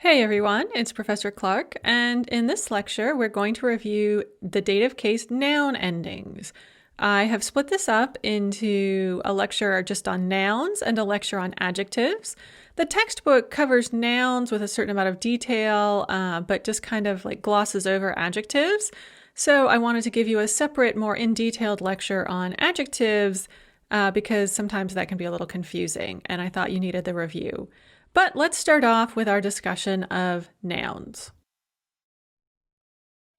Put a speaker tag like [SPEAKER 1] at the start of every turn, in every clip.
[SPEAKER 1] Hey everyone, it's Professor Clark, and in this lecture we're going to review the dative case noun endings. I have split this up into a lecture just on nouns and a lecture on adjectives. The textbook covers nouns with a certain amount of detail, but just kind of like glosses over adjectives. So I wanted to give you a separate, more in-detailed lecture on adjectives because sometimes that can be a little confusing, and I thought you needed the review. But let's start off with our discussion of nouns.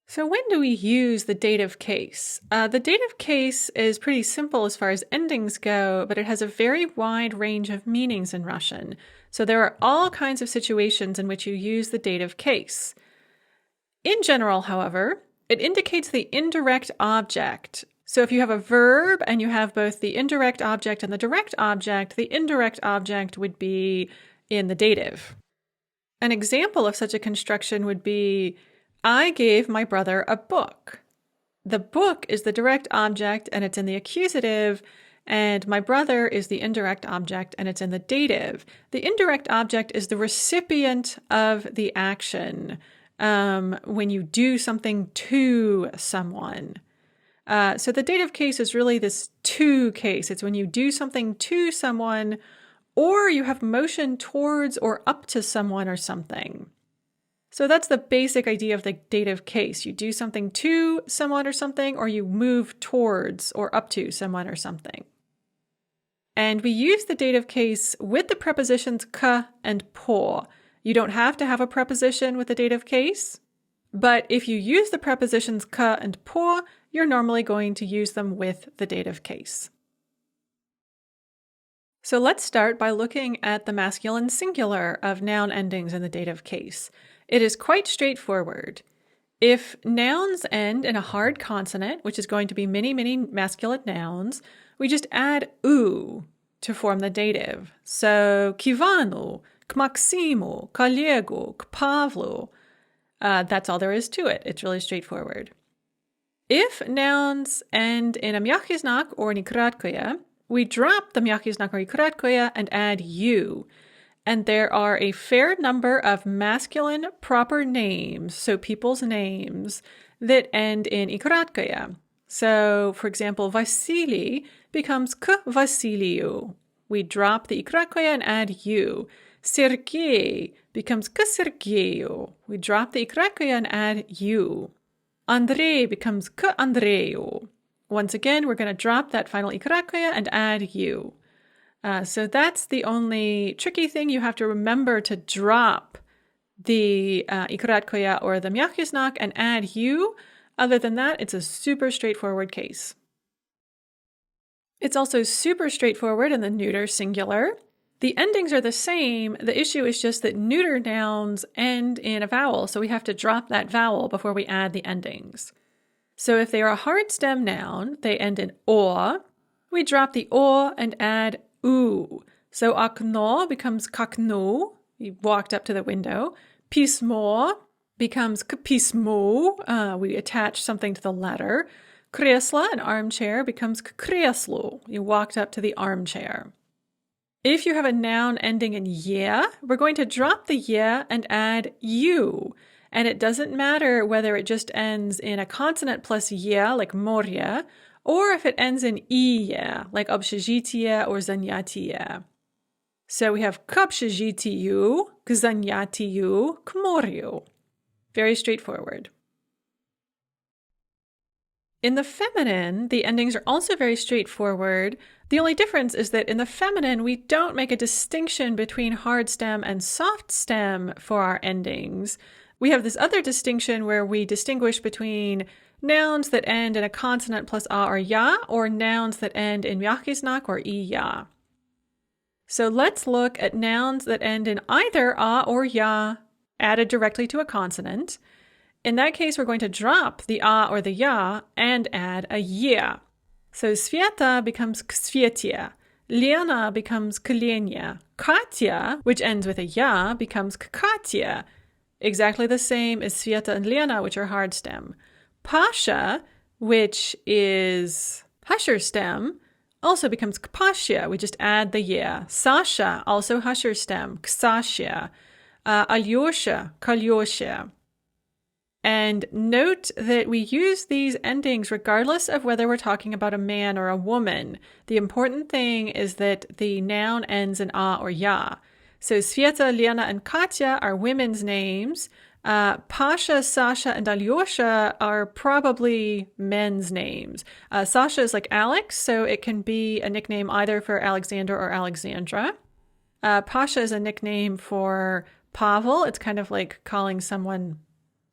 [SPEAKER 1] So when do we use the dative case? The dative case is pretty simple as far as endings go, but it has a very wide range of meanings in Russian. So there are all kinds of situations in which you use the dative case. In general, however, it indicates the indirect object. So if you have a verb and you have both the indirect object and the direct object, the indirect object would be in the dative. An example of such a construction would be, I gave my brother a book. The book is the direct object and it's in the accusative, and my brother is the indirect object and it's in the dative. The indirect object is the recipient of the action when you do something to someone. So the dative case is really this to case. It's when you do something to someone, or you have motion towards or up to someone or something. So that's the basic idea of the dative case. You do something to someone or something, or you move towards or up to someone or something. And we use the dative case with the prepositions k and po. You don't have to have a preposition with the dative case, but if you use the prepositions k and po, you're normally going to use them with the dative case. So let's start by looking at the masculine singular of noun endings in the dative case. It is quite straightforward. If nouns end in a hard consonant, which is going to be many masculine nouns, we just add u to form the dative. So Kivanu, Kmaksimu, Kolegu, Kpavlu. That's all there is to it. It's really straightforward. If nouns end in a mjaki znak or an ikratkoye, we drop the mjaki znak or ikratkoye and add u. And there are a fair number of masculine proper names, so people's names, that end in ikratkoye. So, for example, Vasily becomes k Vasiliu. We drop the ikratkoye and add u. Sergei becomes k Sergeiu. We drop the ikratkoye and add u. Andrei becomes k Andreu. Once again, we're going to drop that final ikratkoye and add u. So that's the only tricky thing. You have to remember to drop the ikratkoye or the mjaki znak and add u. Other than that, it's a super straightforward case. It's also super straightforward in the neuter singular. The endings are the same. The issue is just that neuter nouns end in a vowel, so we have to drop that vowel before we add the endings. So if they are a hard stem noun, they end in o. We drop the o and add u. So okno becomes kaknu. You walked up to the window. Pismo becomes kpismu. We attach something to the letter. Kresla, an armchair, becomes kreslu. You walked up to the armchair. If you have a noun ending in ye, we're going to drop the ye and add u. And it doesn't matter whether it just ends in a consonant plus ye, like morye, or if it ends in iye, like obshizhitiye or zanyatiye. So we have kobshizhitiyu, kzanyatiyu, kmoryu. Very straightforward. In the feminine, the endings are also very straightforward. The only difference is that in the feminine, we don't make a distinction between hard stem and soft stem for our endings. We have this other distinction where we distinguish between nouns that end in a consonant plus a or ya, or nouns that end in mjaki znak or iya. So let's look at nouns that end in either a or ya added directly to a consonant. In that case, we're going to drop the a or the ya and add a ye. So Svieta becomes ksvietia. Lena becomes klenia. Katya, which ends with a ya, becomes kkatya. Exactly the same as Svieta and Lena, which are hard stem. Pasha, which is husher stem, also becomes kpashya. We just add the ye. Sasha, also husher stem, ksashya. Alyosha, Kalyosha. And note that we use these endings regardless of whether we're talking about a man or a woman. The important thing is that the noun ends in a or ya. So Sveta, Lena, and Katya are women's names. Pasha, Sasha, and Alyosha are probably men's names. Sasha is like Alex, so it can be a nickname either for Alexander or Alexandra. Pasha is a nickname for Pavel. It's kind of like calling someone,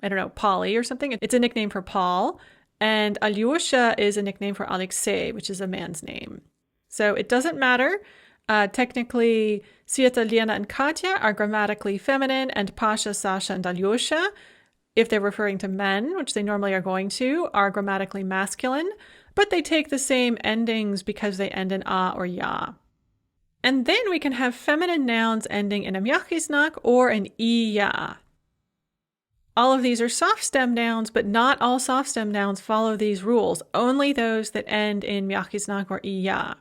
[SPEAKER 1] I don't know, Polly or something. It's a nickname for Paul. And Alyosha is a nickname for Alexei, which is a man's name. So it doesn't matter. Technically, Sveta, Lena, and Katya are grammatically feminine, and Pasha, Sasha, and Alyosha, if they're referring to men, which they normally are going to, are grammatically masculine, but they take the same endings because they end in a or ya. And then we can have feminine nouns ending in a mjaki znak or an iya. All of these are soft stem nouns, but not all soft stem nouns follow these rules, only those that end in mjaki znak or iya.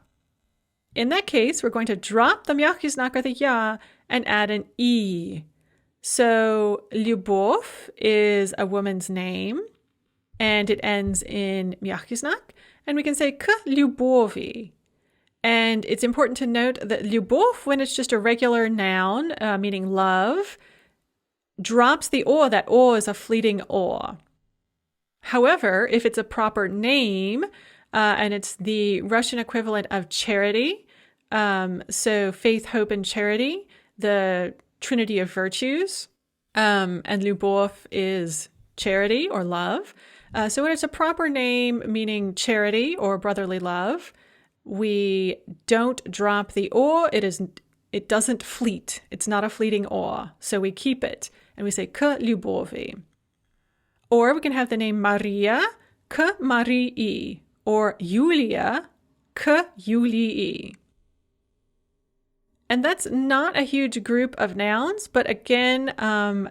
[SPEAKER 1] In that case, we're going to drop the mjaki znak or the ya and add an i. So Lyubov is a woman's name, and it ends in mjaki znak, and we can say k Lyubovi. And it's important to note that Lyubov, when it's just a regular noun, meaning love, drops the o. That o is a fleeting o. However, if it's a proper name, and it's the Russian equivalent of charity, so faith, hope, and charity, the trinity of virtues, and Lyubov is charity or love. So when it's a proper name meaning charity or brotherly love, we don't drop the o. It doesn't fleet. It's not a fleeting o. So we keep it and we say k Lyubovi. Or we can have the name Maria, k Marii, or Yulia, k Yulii. And that's not a huge group of nouns, but again,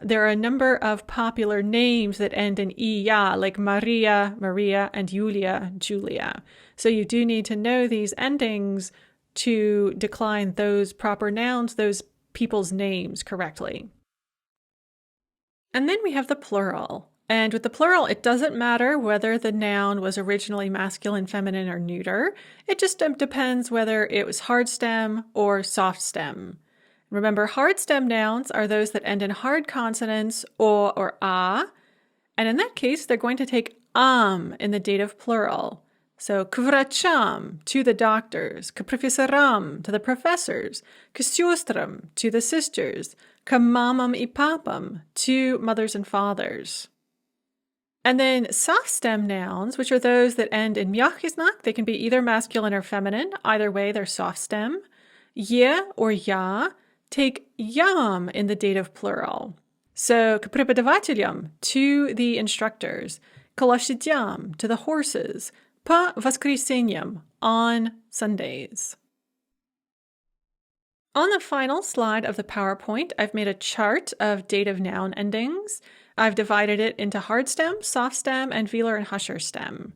[SPEAKER 1] there are a number of popular names that end in iya, like Maria, Maria, and Yulia, Julia. So you do need to know these endings to decline those proper nouns, those people's names correctly. And then we have the plural. And with the plural, it doesn't matter whether the noun was originally masculine, feminine, or neuter. It just depends whether it was hard stem or soft stem. Remember, hard stem nouns are those that end in hard consonants o or a. And in that case, they're going to take in the dative plural. So, k vracham, to the doctors, k profesoram, to the professors, k sestram, to the sisters, k mamam I papam, to mothers and fathers. And then soft stem nouns, which are those that end in mjaki znak, they can be either masculine or feminine. Either way, they're soft stem. Ye or ya take yam in the dative plural. So, k prepodavatelям, to the instructors, k loshadyam, to the horses, po voskreseniyam, on Sundays. On the final slide of the PowerPoint, I've made a chart of dative noun endings. I've divided it into hard stem, soft stem, and velar and husher stem.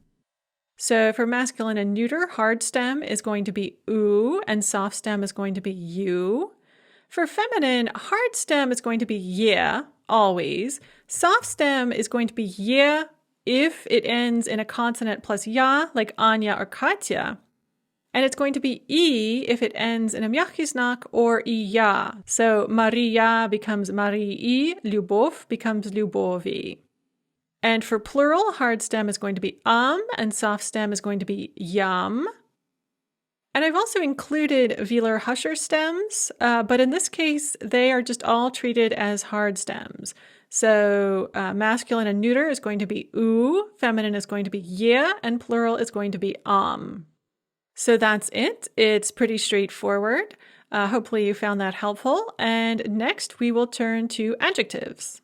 [SPEAKER 1] So for masculine and neuter, hard stem is going to be oo, and soft stem is going to be you. For feminine, hard stem is going to be yeah, always. Soft stem is going to be yeah if it ends in a consonant plus ya, like Anya or Katya. And it's going to be I if it ends in a mjaki znak or iya. So Maria becomes Marii, Lyubov becomes Lyubovi. And for plural, hard stem is going to be and soft stem is going to be yam. And I've also included velar husher stems, but in this case, they are just all treated as hard stems. So masculine and neuter is going to be oo, feminine is going to be yeah, and plural is going to be So that's it. It's pretty straightforward. Hopefully you found that helpful. And next we will turn to adjectives.